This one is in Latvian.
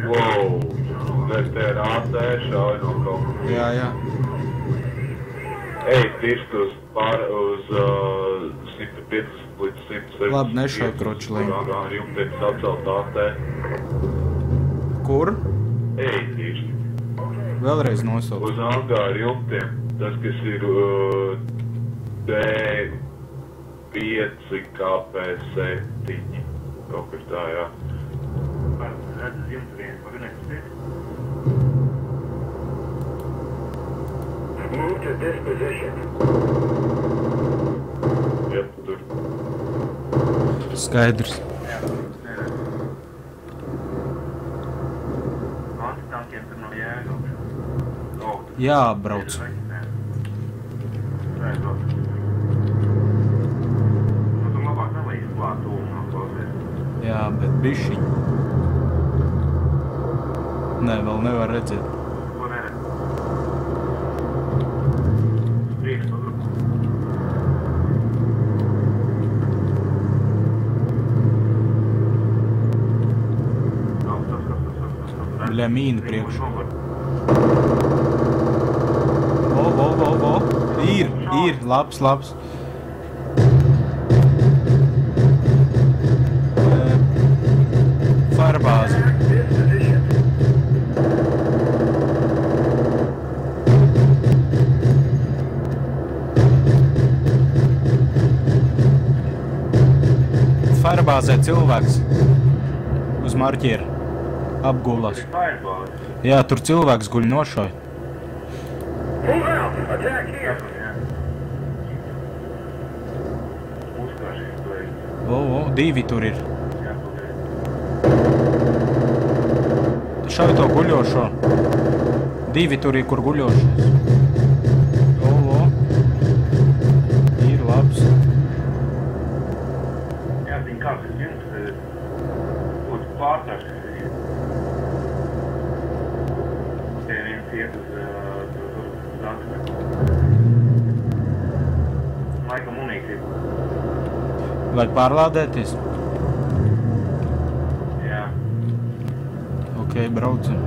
Wow, te ir AT šauj no kaut kā. Jā, jā. Ej, tirst uz 150 līdz 160. Labi, nešauj kročlīm. Ar jumtiem sacelt AT. Kur? Ej, tirst. Vēlreiz nosauc. Uz angāru jumtiem. Tas, kas ir D5 KP7. Kaut kas tā, jā. Redz uz jumtu vienu, pagarināt uz vienu. Move to this position. Jep, tur. Skaidrs. Jā, antitankiem tur nav jēga. Jā, brauc. Tur labāk nelīdz klāt tūmu nav klausies. Jā, bet bišķiņ. Nē, vēl nevar redzēt. Ko neredz? Priekš to grupu. Bļa, mīna priekš. Vo. Ir, labs. Farbāze. Farbāzē cilvēks uz marķieru apgulās. Jā, tur cilvēks guļ nošauj. Divi tur ir. Šauj to guļošo. Divi tur ir, kur guļošos. Ir labs. Jāzina, kāds ir jums, būtu pārtrauks. Tie viens iet uz Zanzibar. Laika munīcija. Vajag pārlādēties? Jā. Ok, braucam.